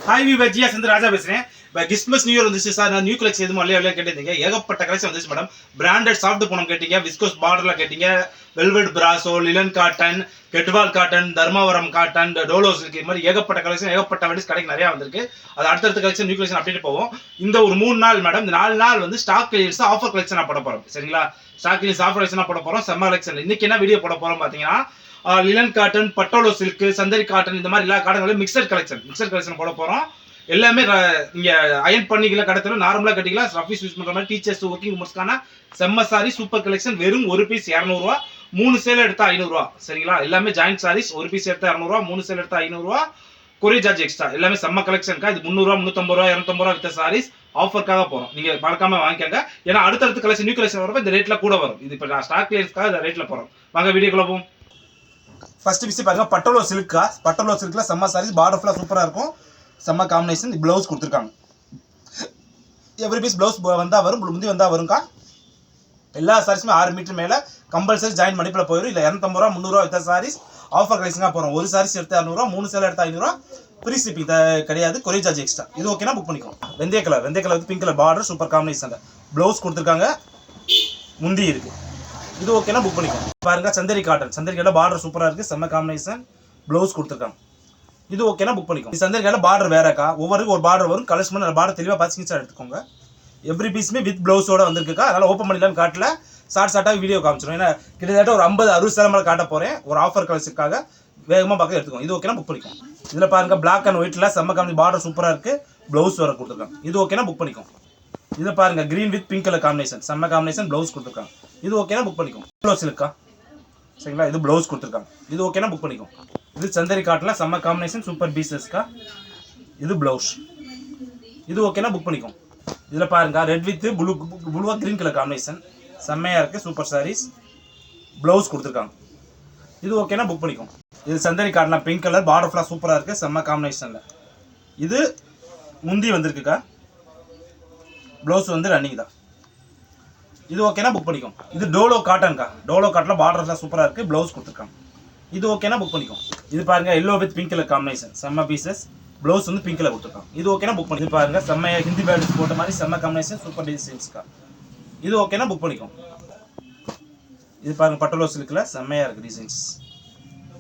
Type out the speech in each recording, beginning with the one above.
Hi விவர் ஜியா சந்திர ராஜா பேசுறேன். இப்போ Christmas new year வந்துச்சு சார். நான் நியூ கலெக்ஷன் எதுவும் இல்லையா கேட்டிருந்தீங்க. ஏகப்பட்ட கலெக்ஷன் வந்துச்சு மேடம். பிராண்டட் சாஃப்ட் பூனம் கேட்டீங்க, விஸ்கோஸ் பார்டர்ல கேட்டீங்க, வெல்வெட் பிராசோ, linen cotton, Gadwal cotton, Dharmavaram cotton, டோலோ சில்க், இது மாதிரி ஏகப்பட்ட கலெக்ஷன் ஏகப்பட்ட வெரைட்டிஸ் கடைக்கு நிறைய வந்திருக்கு. அது அடுத்தடுத்த கலெக்ஷன் நியூ கலெக்ஷன் அப்டேட் போவோம். இந்த ஒரு 3 நாள் மேடம், இந்த 4 நாள் வந்து ஸ்டாக் கிளியர்ஸ் ஆஃபர் கலெக்ஷன் போட போறோம். சரிங்களா? ஸ்டாக் கிளியர்ஸ் ஆஃபர் கலெக்ஷன் போட போறோம். செம்ம கலெக்ஷன். இன்னைக்கு என்ன வீடியோ போட போறோம் பாத்தீங்கன்னா, லிலன் cotton, Patole silk, Chanderi cotton, இந்த மாதிரி எல்லா காட்டங்களும் மிக்சர் கலெக்ஷன் போட போறோம். எல்லாமே நீங்க அயன் பண்ணிக்கல கடத்தல நார்மலா கட்டிக்கலாம். ரஃபீஸ் யூஸ் பண்ற மாதிரி டீச்சர்ஸ் ஒர்க்கிங் உமன்ஸ்க்கான செம்ம சாரி சூப்பர் கலெக்ஷன். வெறும் ஒரு பீஸ் 200 ரூபா, 3 சேல் எடுத்தா 500 ரூபா. சரிங்களா? எல்லாமே ஜாயிண்ட் சாரீஸ். ஒரு பீஸ் எடுத்தா 200 ரூபா, 3 சேல் எடுத்தா 500 ரூபா. Courier charge extra. எல்லாமே செம்ம கலெக்ஷன்க்கா. இது 300 ரூபா, 350 ரூபா, 250 ரூபா வித்த சாரீஸ் ஆஃபர்க்காக போறோம். நீங்க மறக்காம வாங்கிக்கங்க. ஏன்னா அடுத்தடுத்த கலெக்ஷன் நியூ கலெக்ஷன் வரப்ப இந்த ரேட்ல கூட வரும். இது இப்ப நான் ஸ்டாக் கிளியர்ஸ்க்காக இந்த ரேட்ல போறோம். வாங்க வீடியோக்குள்ள போவோம். ஃபர்ஸ்ட் பீஸ் பாருங்க, பட்டோலோ சில்க்கா. பட்டோலோ சில்க்ல செம்ம சாரீஸ், பார்டர் ஃபுல்லா சூப்பரா இருக்கும். செம்ம காம்பினேஷன். ப்ளவுஸ் கொடுத்துருக்காங்க. எவ்ரி பீஸ் ப்ளவுஸ் வந்தா வரும், முந்தி வந்தா வரும்க்கா. எல்லா சாரீஸுமே 6 மீட்டர் மேல கம்பல்சரி ஜாயின் மடிப்பில் போயிடும். இல்லை 250 ரூபா, 300 ரூபா வித்த சாரீஸ் ஆஃபர் கலெக்ஷனாக போகிறோம். ஒரு சாரீஸ் எடுத்து 200 ரூபா, 3 சேலை எடுத்து 500 ரூபா. ஃப்ரீ ஷிப்பிங் கிடையாது, கொரியர் சார்ஜ் எக்ஸ்ட்ரா. இது ஓகேனா புக் பண்ணிக்கோ. வெந்தய கலர் வந்து pink colour border super combination. Blouse கொடுத்துருக்காங்க, முந்தி இருக்கு. இது ஓகேனா புக் பண்ணிக்கோ. பாருங்க, சந்தரி காட்டன் பார்டர் சூப்பராக இருக்கு, செம்ம காம்பினேஷன். ப்ளவுஸ் கொடுத்துருக்காங்க. இது ஓகேனா புக் பண்ணிக்கோ. சந்தரிக்கால பார்டர் வேறக்கா, ஒவ்வொருக்கு ஒரு பார்டர் வரும். கலர்ஸ் பண்ணி பார்டர் தெளிவாக பார்த்து எடுத்துக்கோங்க. எவ்ரி பீஸுமே வித் ப்ளவுஸோட வந்திருக்குக்கா. அதனால ஓப்பன் பண்ணிடலான்னு காட்டல, ஷார்ட்டாக வீடியோ காமிச்சிடும். ஏன்னா கிட்டத்தட்ட ஒரு 50-60 சேலை மேலே காட்ட போகிறேன். ஒரு ஆஃபர் கலர்ஸுக்காக வேகமாக பார்க்க எடுத்துக்கோங்க. இது ஓகேனா புக் பண்ணிக்கோ. இதில் பாருங்க, பிளாக் அண்ட் ஒயிட்ல செம்ம காம்பி பார்டர் சூப்பராக இருக்கு. ப்ளவுஸ் வர கொடுத்துருக்காங்க. இது ஓகேனா புக் பண்ணிக்கோ. இதை பாருங்க, green with pink colour combination, செம்ம காம்பினேஷன். ப்ளவுஸ் கொடுத்துருக்காங்க. இது ஓகேனா புக் பண்ணிக்கோ. ப்ளவுஸ் இருக்கா? சரிங்களா? இது ப்ளவுஸ் கொடுத்துருக்காங்க. இது ஓகேனா புக் பண்ணிக்கோ. இது சந்தரி காட்டல செம்ம காம்பினேஷன், சூப்பர் பீசஸ்க்கா. இது ப்ளவுஸ். இது ஓகேனா புக் பண்ணிக்கோ. இதில் பாருங்க, ரெட் வித் ப்ளூவா கிரீன் கலர் காம்பினேஷன், செம்மையா இருக்கு. சூப்பர் சாரீஸ். ப்ளவுஸ் கொடுத்துருக்காங்க. இது ஓகேனா புக் பண்ணிக்கோ. இது சந்தரி காட்டலாம் பிங்க் கலர் பார்டர் ஃபுல்லாக சூப்பராக இருக்கு, செம்ம காம்பினேஷன்ல. இது முந்தி வந்திருக்குக்கா. ப்ளவுஸ் வந்து ரன்னிங் தான். இது ஓகேனா புக் பண்ணிக்கோ. இது டோலோ காட்டன்க்கா. டோலோ காட்டில் பார்டர் ஃபுல்லாக சூப்பராக இருக்கு, ப்ளவுஸ் கொடுத்துருக்காங்க. இது ஓகேனா புக் பண்ணிக்கோ. இது பாருங்க, yellow with pink colour combination, செம்ம பீசஸ். ப்ளவுஸ் வந்து பிங்க் கலர் கொடுத்துருக்காங்க. இது ஓகேனா புக் பண்ணி. இது பாருங்க, செம்ம ஹிந்தி பேர்ட்ஸ் போட்ட மாதிரி செம்ம காம்பினேஷன், சூப்பர் டிசைன்ஸ்க்கா. இது ஓகேனா புக் பண்ணிக்கோ. இது பாருங்க, பட்டோலோ சில்க்ல செம்மையா இருக்கு டிசைன்ஸ்.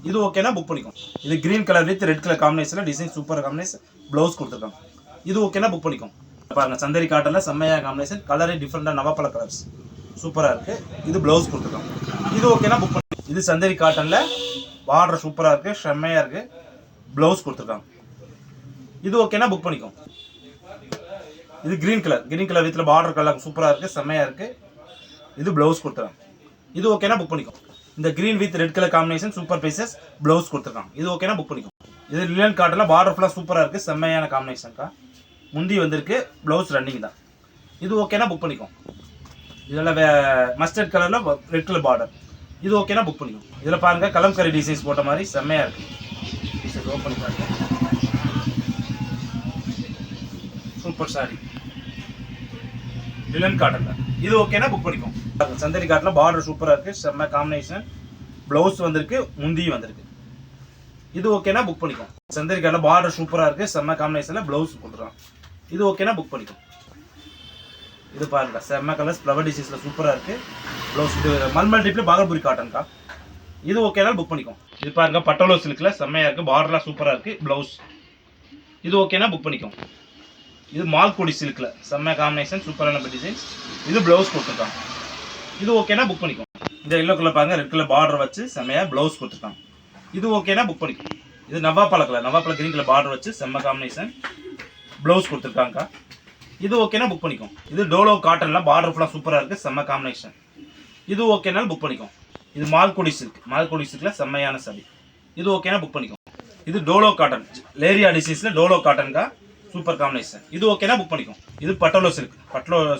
இது ஓகேனா புக் பண்ணிக்கோ. இது green colour with red colour காம்பினேஷன்ல டிசைன் சூப்பர் காம்பினேஷன், ப்ளவுஸ் கொடுத்துருக்காங்க. இது ஓகேனா புக் பண்ணிக்கோ. பாருங்க, சந்தரி காட்டன்ல செம்மையா காம்பினேஷன், கலரே டிஃப்ரெண்டா நவப்பழ கலர்ஸ் சூப்பரா இருக்கு. இது ப்ளவுஸ் கொடுத்துருக்காங்க. இது ஓகேனா புக் பண்ணி. இது சந்தரி காட்டன்ல பார்டர் சூப்பரா இருக்கு, செம்மையா இருக்கு. ப்ளவுஸ் கொடுத்துருக்காங்க. இது ஓகேனா புக் பண்ணிக்கோ. இது green colour with border colour சூப்பரா இருக்கு, செம்மையா இருக்கு. இது ப்ளவுஸ் கொடுத்துருக்காங்க. இது ஓகேனா புக் பண்ணிக்கோ. இந்த green with red colour combination, super pieces, blouse கொடுத்துருக்காங்க. இது ஓகேனா புக் பண்ணிக்கோ. இது லிலன் காட்டன்ல பார்டர் ஃபுல்லா சூப்பரா இருக்கு, செம்மையான காம்பினேஷன்க்கா. முந்தி வந்திருக்கு, ப்ளவுஸ் ரன்னிங் தான். இது ஓகேனா புக் பண்ணிக்கோ. இதெல்லாம் மஸ்டர்ட் கலர்ல ரெட் கலர் பார்டர். இது ஓகேனா புக் பண்ணிக்கோ. இதில் பாருங்க, கலம்கரி டிசைன்ஸ் போட்ட மாதிரி செம்மையா இருக்கு. ஓப்பன் பாருங்க, சூப்பர் சாரி லிலன் காட்டன்ல. இது ஓகேனா புக் பண்ணிக்கோ. சந்தரி காட்டன்ல பார்டர் சூப்பரா இருக்கு, செம்ம காம்பினேஷன். ப்ளவுஸ் வந்திருக்கு, முந்தி வந்திருக்கு. இது ஓகேனா புக் பண்ணிக்கோ. சந்தரி காட்டன்ல பார்டர் சூப்பரா இருக்கு, செம்ம காம்பினேஷன்ல ப்ளவுஸ் கொடுத்துருக்காங்க. இது ஓகேனா புக் பண்ணிக்கோ. இது பாருங்க, செம்ம கலர்ஸ் ஃப்ளவர் டிசைன்ஸ்ல சூப்பரா இருக்கு. ப்ளவுஸ் இது மல்மல் டைப்ல பாகல்புரி காட்டன்க்கா. இது ஓகேனா புக் பண்ணிக்கோ. இது பாருங்க, பட்டோலோ சில்க்ல செம்மையா இருக்கு, பார்டர்லாம் சூப்பரா இருக்கு, ப்ளவுஸ். இது ஓகேனா புக் பண்ணிக்கோ. இது மால்கோடி சில்க்ல செம்ம காம்பினேஷன், சூப்பரான டிசைன்ஸ். இது ப்ளவுஸ் கொடுத்துருக்காங்க. இது ஓகேனா புக் பண்ணிக்கோ. இந்த எல்லோ கலர் பாருங்க, ரெட் கலர் பார்டர் வச்சு செம்மையா ப்ளவுஸ் கொடுத்துருக்காங்க. இது ஓகேனா புக் பண்ணிக்கோ. இது நவாப்பழ கிரீன் கலர் பார்டர் வச்சு செம்ம காம்பினேஷன், ப்ளவுஸ் கொடுத்துருக்காங்க. இது ஓகேனா புக் பண்ணிக்கோ. இது டோலோ காட்டன்ல பார்டர் ஃபுல்லா சூப்பரா இருக்கு, செம்ம காம்பினேஷன். இது ஓகேனா புக் பண்ணிக்கோ. இது மால்கோடி சில்க்ல செம்மையான சாரி. இது ஓகேனா புக் பண்ணிக்கோ. இது டோலோ காட்டன், லேரியா டிசைன்ஸ்ல டோலோ காட்டன்க்கா, சூப்பர் காம்பினேஷன். இது ஓகேனா புக் பண்ணிக்கோ. இது பட்டோலோ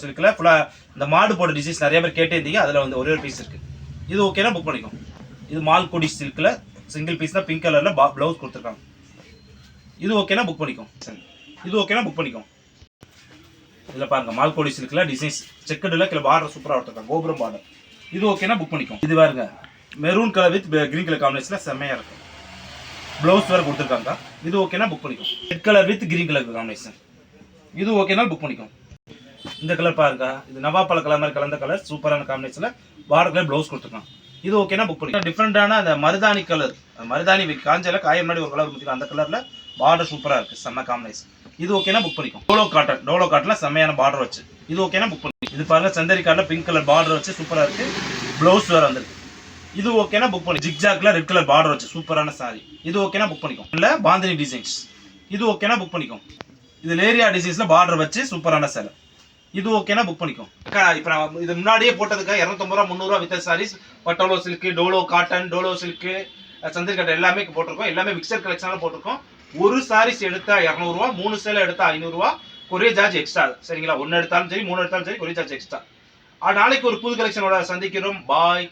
சில்க்ல ஃபுல்லா இந்த மாடு போட்ட டிசைன்ஸ் நிறைய பேர் கேட்டே இருந்தீங்க, அதுல வந்து ஒரே ஒரு பீஸ் இருக்கு. இது ஓகேனா புக் பண்ணிக்கோ. இது மால்கோடி சில்க்ல சிங்கிள் பீஸ் தான், பிங்க் கலர்ல ப்ளவுஸ் கொடுத்துருக்காங்க. இது ஓகேனா புக் பண்ணிக்கோ. இது ஓகேனா புக் பண்ணிக்கோ. இதில் பாருங்க, மால்கோடி சில்க்ல டிசைன்ஸ் செக்கடுல கீழே பார்டர் சூப்பராக கொடுத்துருக்காங்க, கோபுரம் பார்டர். இது ஓகேனா புக் பண்ணிக்கோ. இது பாருங்க, maroon colour with green colour காம்பினேஷன்ல செம்மையா இருக்கும். ப்ளவுஸ் வேறு கொடுத்துருக்காங்க. இது ஓகேனா புக் பண்ணிக்கோ. Red colour with green colour combination. இது ஓகேனா புக் பண்ணிக்கோ. இந்த கலர் பாருங்க, இது நவாப்பழ கலர் மாதிரி கலந்த கலர், சூப்பரான காம்பினேஷன்ல பார்டர் கலர் ப்ளவுஸ் கொடுத்துருக்காங்க. இது ஓகேனா புக் பண்ணிக்கோ. டிஃப்ரெண்டான அந்த மருதாணி கலர், மருதாணி காஞ்சல காய முன்னாடி ஒரு கலர் கொடுத்துருக்காங்க, அந்த கலர்ல பார்டர் சூப்பரா இருக்கு, செம்ம காம்பினேஷன். இது ஓகேனா புக் பண்ணிக்கோ. டோலோ காட்டன்ல செம்மையான பார்டர் வச்சு, இது ஓகேனா புக் பண்ணிக்கோ. இது பாருங்க சந்தரி கார்ல பிங்க் கலர் பார்டர் வச்சு சூப்பரா இருக்கு, ப்ளவுஸ் வேற வந்திருக்கு. இது ஓகேனா புக் பண்ணி. ஜிக்ஜாக்ல ரெட் கலர் பார்டர் வச்சு சூப்பரான சாரி. இது ஓகேனா புக் பண்ணிக்கோ. இல்ல பாந்தினி டிசைன்ஸ். இது ஓகேனா புக் பண்ணிக்கோ. இது லேரியா டிசைன்ஸ்ல பார்டர் வச்சு சூப்பரான சேலை. இது ஓகேனா புக் பண்ணிக்கோ. இப்போ நான் இது முன்னாடியே போட்டதுக்கு 250 ரூபா 300 ரூபா வித்த சாரீஸ், பட்டோலோ சில்க், டோலோ காட்டன், டோலோ சில்க், சந்தரி காட்டன் எல்லாமே போட்டிருக்கோம். எல்லாமே மிக்சர் கலெக்ஷனால போட்டிருக்கோம். ஒரு சாரீஸ் எடுத்தா 200 ரூபா, 3 சேலை எடுத்தா 500 ரூபா, கொரியர் சார்ஜ் எக்ஸ்ட்ரா. சரிங்களா? 1 எடுத்தாலும் சரி 3 எடுத்தாலும் சரி கொரியர் சார்ஜ் எக்ஸ்ட்ரா. நாளைக்கு ஒரு புது கலெக்ஷனோட சந்திக்கிறோம். பாய்.